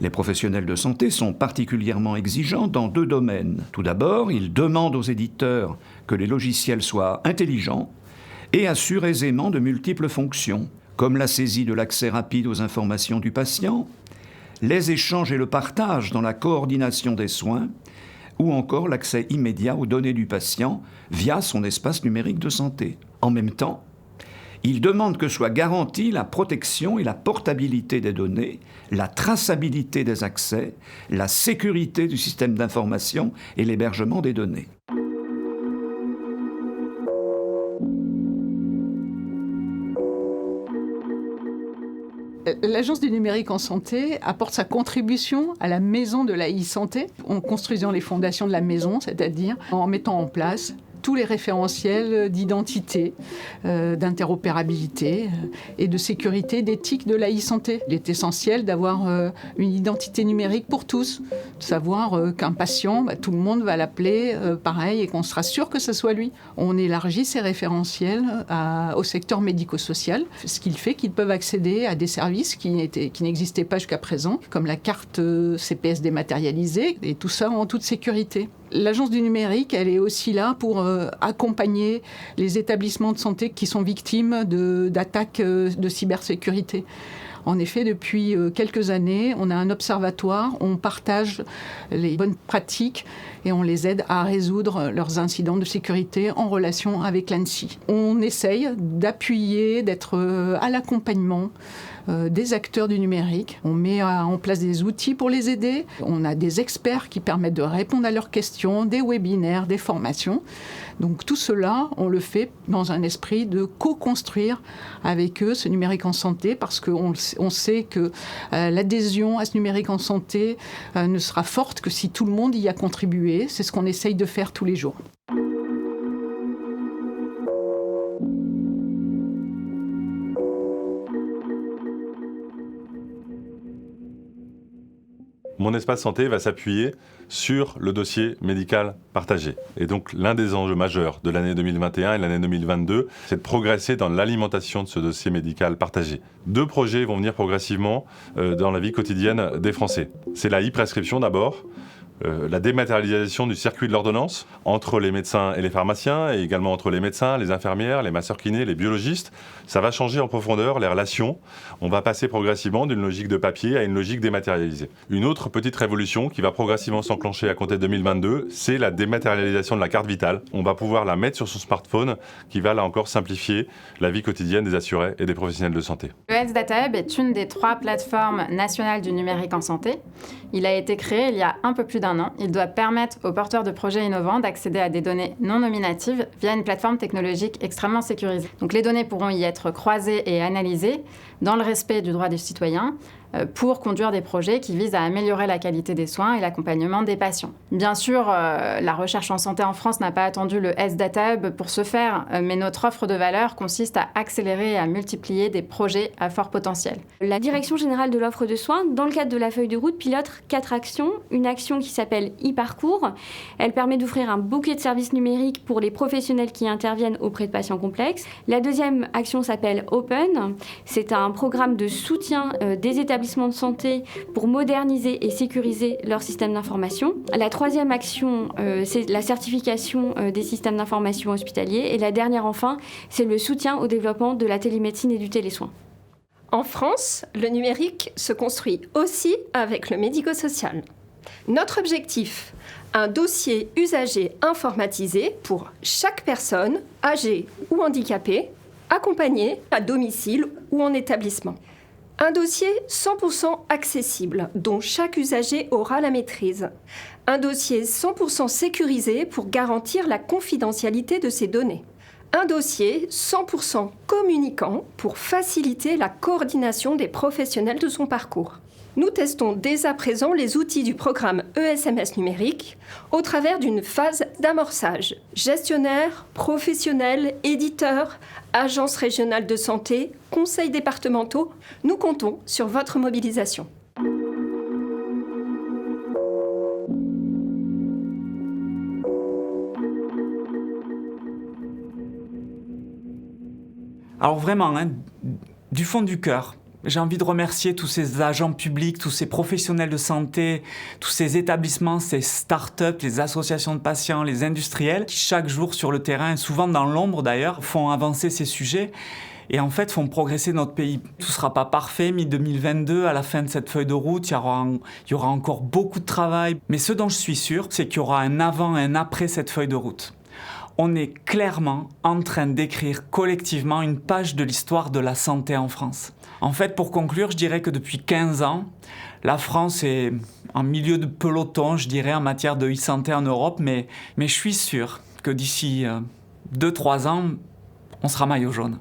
Les professionnels de santé sont particulièrement exigeants dans 2 domaines. Tout d'abord, ils demandent aux éditeurs que les logiciels soient intelligents et assurent aisément de multiples fonctions, comme la saisie de l'accès rapide aux informations du patient, les échanges et le partage dans la coordination des soins, ou encore l'accès immédiat aux données du patient via son espace numérique de santé. En même temps, il demande que soit garantie la protection et la portabilité des données, la traçabilité des accès, la sécurité du système d'information et l'hébergement des données. L'Agence du numérique en santé apporte sa contribution à la maison de la e-santé en construisant les fondations de la maison, c'est-à-dire en mettant en place tous les référentiels d'identité, d'interopérabilité et de sécurité, d'éthique de la e-santé. Il est essentiel d'avoir une identité numérique pour tous, de savoir qu'un patient, tout le monde va l'appeler pareil et qu'on sera sûr que ce soit lui. On élargit ces référentiels au secteur médico-social, ce qui fait qu'ils peuvent accéder à des services qui n'existaient pas jusqu'à présent, comme la carte CPS dématérialisée, et tout ça en toute sécurité. L'Agence du numérique, elle est aussi là pour accompagner les établissements de santé qui sont victimes d'attaques de cybersécurité. En effet, depuis quelques années, on a un observatoire, on partage les bonnes pratiques et on les aide à résoudre leurs incidents de sécurité en relation avec l'ANSSI. On essaye d'appuyer, d'être à l'accompagnement des acteurs du numérique. On met en place des outils pour les aider. On a des experts qui permettent de répondre à leurs questions, des webinaires, des formations. Donc tout cela, on le fait dans un esprit de co-construire avec eux ce numérique en santé, parce qu'on sait que l'adhésion à ce numérique en santé ne sera forte que si tout le monde y a contribué. C'est ce qu'on essaye de faire tous les jours. Mon espace santé va s'appuyer sur le dossier médical partagé. Et donc l'un des enjeux majeurs de l'année 2021 et l'année 2022, c'est de progresser dans l'alimentation de ce dossier médical partagé. 2 projets vont venir progressivement dans la vie quotidienne des Français. C'est la e-prescription d'abord, la dématérialisation du circuit de l'ordonnance entre les médecins et les pharmaciens, et également entre les médecins, les infirmières, les masseurs-kinés, les biologistes. Ça va changer en profondeur les relations. On va passer progressivement d'une logique de papier à une logique dématérialisée. Une autre petite révolution qui va progressivement s'enclencher à compter de 2022, c'est la dématérialisation de la carte vitale. On va pouvoir la mettre sur son smartphone, qui va là encore simplifier la vie quotidienne des assurés et des professionnels de santé. Le Health Data Hub est une des 3 plateformes nationales du numérique en santé. Il a été créé il y a un peu plus d'1 an. Il doit permettre aux porteurs de projets innovants d'accéder à des données non nominatives via une plateforme technologique extrêmement sécurisée. Donc les données pourront y être croisées et analysées dans le respect du droit des citoyens pour conduire des projets qui visent à améliorer la qualité des soins et l'accompagnement des patients. Bien sûr, la recherche en santé en France n'a pas attendu le Health Data Hub pour se faire, mais notre offre de valeur consiste à accélérer et à multiplier des projets à fort potentiel. La Direction générale de l'offre de soins, dans le cadre de la feuille de route, pilote 4 actions. Une action qui s'appelle e-parcours. Elle permet d'offrir un bouquet de services numériques pour les professionnels qui interviennent auprès de patients complexes. La deuxième action s'appelle Open. C'est un programme de soutien des établissements de santé pour moderniser et sécuriser leur système d'information. La troisième action, c'est la certification des systèmes d'information hospitaliers. Et la dernière, enfin, c'est le soutien au développement de la télémédecine et du télésoin. En France, le numérique se construit aussi avec le médico-social. Notre objectif, un dossier usager informatisé pour chaque personne, âgée ou handicapée, accompagnée à domicile ou en établissement. Un dossier 100% accessible, dont chaque usager aura la maîtrise. Un dossier 100% sécurisé pour garantir la confidentialité de ses données. Un dossier 100% communicant pour faciliter la coordination des professionnels de son parcours. Nous testons dès à présent les outils du programme ESMS numérique au travers d'une phase d'amorçage. Gestionnaires, professionnels, éditeurs, agences régionales de santé, conseils départementaux, nous comptons sur votre mobilisation. Alors vraiment, du fond du cœur, J'ai envie de remercier tous ces agents publics, tous ces professionnels de santé, tous ces établissements, ces start-up, les associations de patients, les industriels, qui chaque jour sur le terrain, souvent dans l'ombre d'ailleurs, font avancer ces sujets et en fait font progresser notre pays. Tout ne sera pas parfait, mi-2022, à la fin de cette feuille de route, il y aura encore beaucoup de travail. Mais ce dont je suis sûr, c'est qu'il y aura un avant et un après cette feuille de route. On est clairement en train d'écrire collectivement une page de l'histoire de la santé en France. En fait, pour conclure, je dirais que depuis 15 ans, la France est en milieu de peloton, je dirais, en matière de e-santé en Europe, mais je suis sûr que d'ici 2-3 ans, on sera maillot jaune.